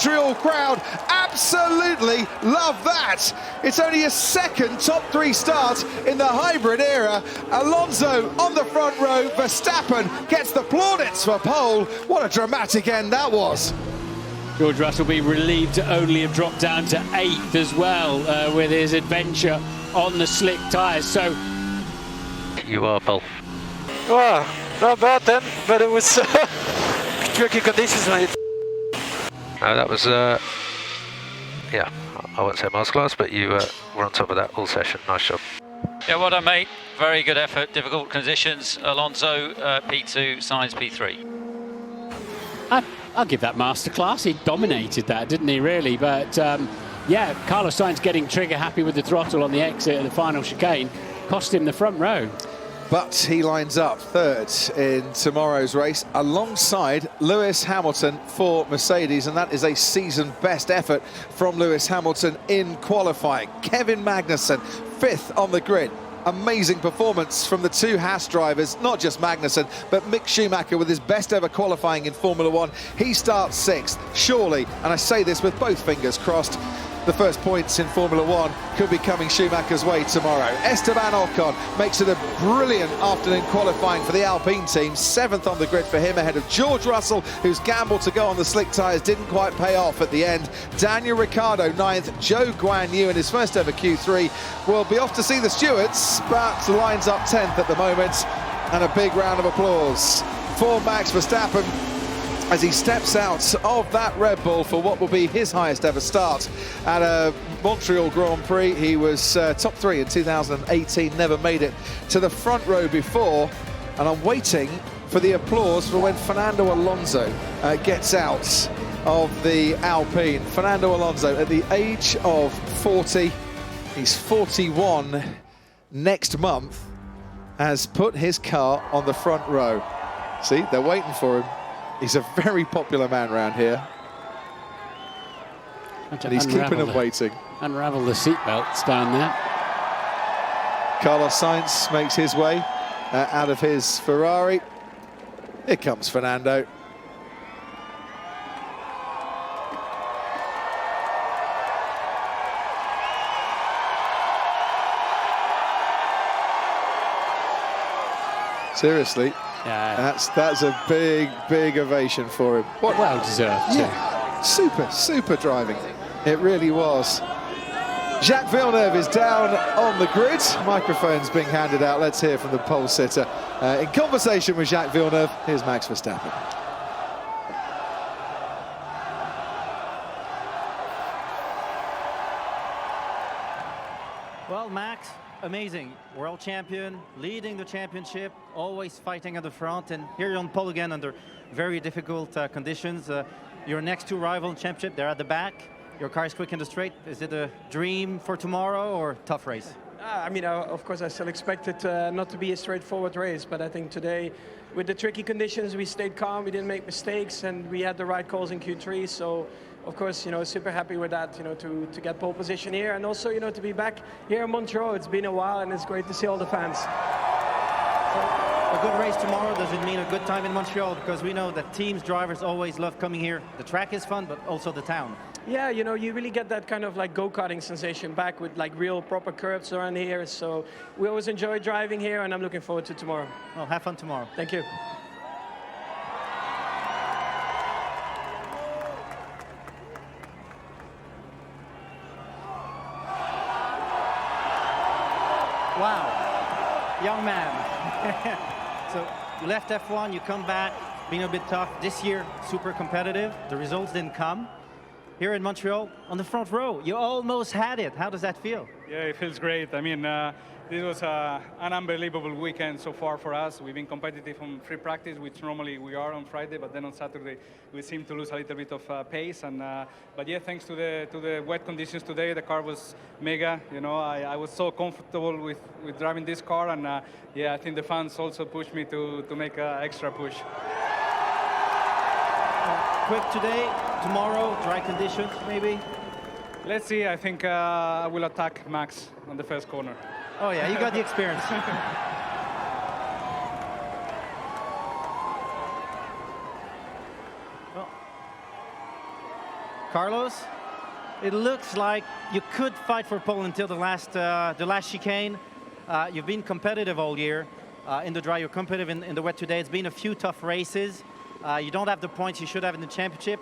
Montreal crowd absolutely love that. It's only his second top three start in the hybrid era. Alonso on the front row. Verstappen gets the plaudits for pole. What a dramatic end that was. George Russell being relieved to only have dropped down to 8th as well with his adventure on the slick tyres. So you are, Paul. Well, not bad then, but it was tricky conditions, mate. No, that was, yeah, I won't say miles class, but you were on top of that all session. Nice job. Yeah, well done, mate. Very good effort, difficult conditions. Alonso, P2, Sainz, P3. I'll give that masterclass. He dominated that, didn't he, really? But, yeah, Carlos Sainz getting trigger happy with the throttle on the exit of the final chicane cost him the front row. But he lines up third in tomorrow's race alongside Lewis Hamilton for Mercedes, and that is a season best effort from Lewis Hamilton in qualifying. Kevin Magnussen, 5th on the grid. Amazing performance from the two Haas drivers, not just Magnussen, but Mick Schumacher with his best ever qualifying in Formula One. He starts 6th. Surely, and I say this with both fingers crossed, the first points in Formula One could be coming Schumacher's way tomorrow. Esteban Ocon makes it a brilliant afternoon qualifying for the Alpine team. 7th on the grid for him, ahead of George Russell, whose gamble to go on the slick tyres didn't quite pay off at the end. Daniel Ricciardo 9th, Zhou Guanyu in his first ever Q3 will be off to see the stewards, but lines up 10th at the moment. And a big round of applause for Max Verstappen as he steps out of that Red Bull for what will be his highest ever start at a Montreal Grand Prix. He was top 3 in 2018, never made it to the front row before, and I'm waiting for the applause for when Fernando Alonso gets out of the Alpine. Fernando Alonso at the age of 40, he's 41 next month, has put his car on the front row. See, they're waiting for him. He's a very popular man around here. And he's keeping them waiting. Unravel the seatbelts down there. Carlos Sainz makes his way out of his Ferrari. Here comes Fernando. Seriously. Yeah. That's a big ovation for him. What well deserved. Yeah, super driving. It really was. Jacques Villeneuve is down on the grid. Microphones being handed out. Let's hear from the pole sitter. In conversation with Jacques Villeneuve, here's Max Verstappen. Well, Max, amazing. World champion, leading the championship, always fighting at the front, and here you're on pole again under very difficult conditions. Your next two rival in championship, they're at the back. Your car is quick in the straight. Is it a dream for tomorrow or tough race? I mean, of course, I still expect it not to be a straightforward race, but I think today, with the tricky conditions, we stayed calm, we didn't make mistakes, and we had the right calls in Q3, so of course, you know, super happy with that, you know, to get pole position here, and also, you know, to be back here in Montreal. It's been a while, and it's great to see all the fans. A good race tomorrow, does it mean a good time in Montreal? Because we know that teams, drivers always love coming here. The track is fun, but also the town. Yeah, you know, you really get that kind of like go-karting sensation back with like real proper curves around here. So we always enjoy driving here, and I'm looking forward to tomorrow. Well, have fun tomorrow. Thank you. Wow, young man. So you left F1, you come back, being a bit tough. This year, super competitive. The results didn't come. Here in Montreal, on the front row, you almost had it. How does that feel? Yeah, it feels great. I mean, this was an unbelievable weekend so far for us. We've been competitive on free practice, which normally we are on Friday, but then on Saturday we seem to lose a little bit of pace. And but yeah, thanks to the wet conditions today, the car was mega. You know, I was so comfortable with driving this car, and yeah, I think the fans also pushed me to make an extra push. Quick today, tomorrow, dry conditions maybe? Let's see, I think I will attack Max on the first corner. Oh yeah, you got the experience. Well, Carlos, it looks like you could fight for pole until the last chicane. You've been competitive all year. In the dry, you're competitive in the wet today. It's been a few tough races. You don't have the points you should have in the championship.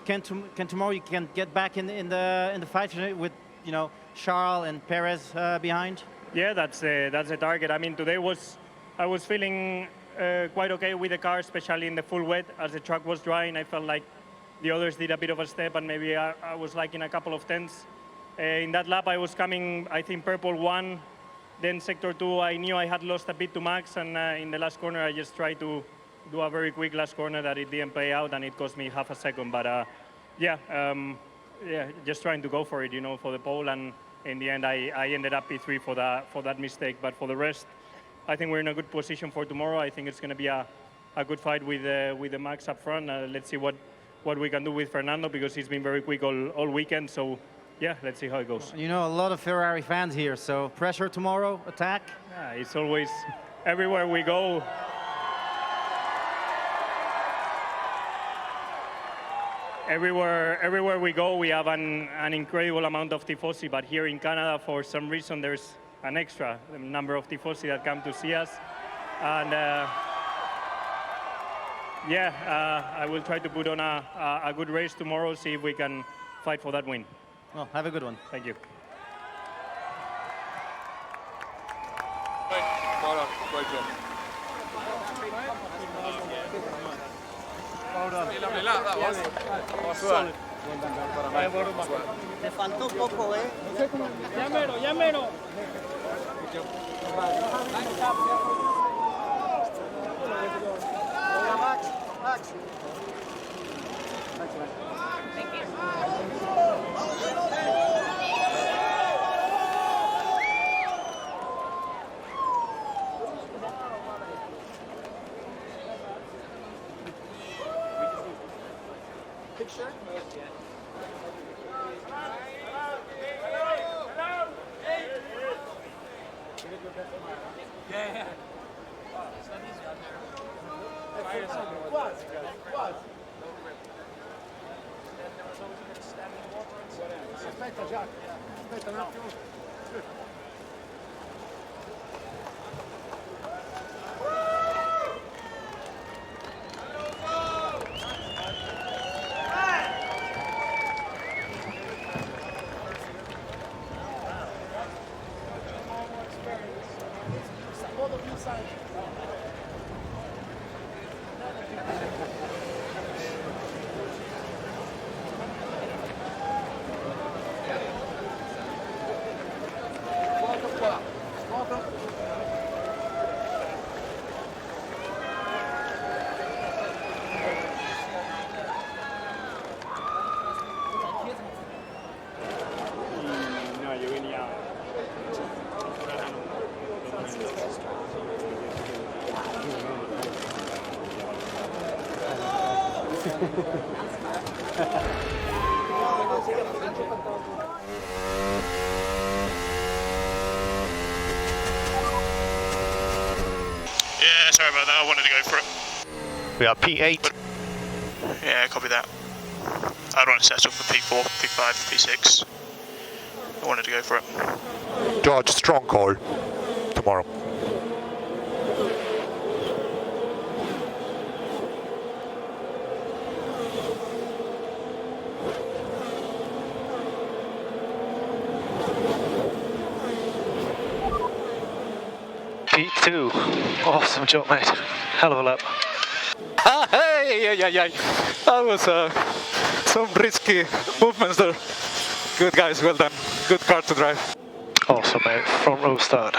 Can tomorrow you can get back in the fight with, you know, Charles and Perez behind? Yeah, that's the target. I mean, today I was feeling quite okay with the car, especially in the full wet. As the track was drying, I felt like the others did a bit of a step, and maybe I was like in a couple of tenths. In that lap, I was coming, I think, purple 1. Then sector 2, I knew I had lost a bit to Max, and in the last corner, I just tried to do a very quick last corner that it didn't play out, and it cost me half a second. But yeah, just trying to go for it, you know, for the pole, and in the end, I ended up P3 for that mistake. But for the rest, I think we're in a good position for tomorrow. I think it's going to be a good fight with the Max up front. Let's see what we can do with Fernando, because he's been very quick all weekend. So yeah, let's see how it goes. You know, a lot of Ferrari fans here, so pressure tomorrow, attack? Yeah, it's always, everywhere we go, everywhere we go, we have an incredible amount of tifosi, but here in Canada, for some reason, there's an extra number of tifosi that come to see us. And yeah, I will try to put on a good race tomorrow, see if we can fight for that win. Well, have a good one. Thank you. Great job. Well done. Lovely lap, that was. Solid. Te faltó poco, ¿eh? Ya mero, ya mero. Max, Max. Thank you. Picture? Yeah. Aspetta, Jack. Aspetta un attimo. Yeah, sorry about that, I wanted to go for it. We are P8. Yeah, copy that. I don't want to settle for P4, P5, P6. I wanted to go for it. George, strong call tomorrow. P2. Awesome job, mate. Hell of a lap. Hey. That was some risky movements there. Good guys, well done. Good car to drive. Awesome, mate. Front row start.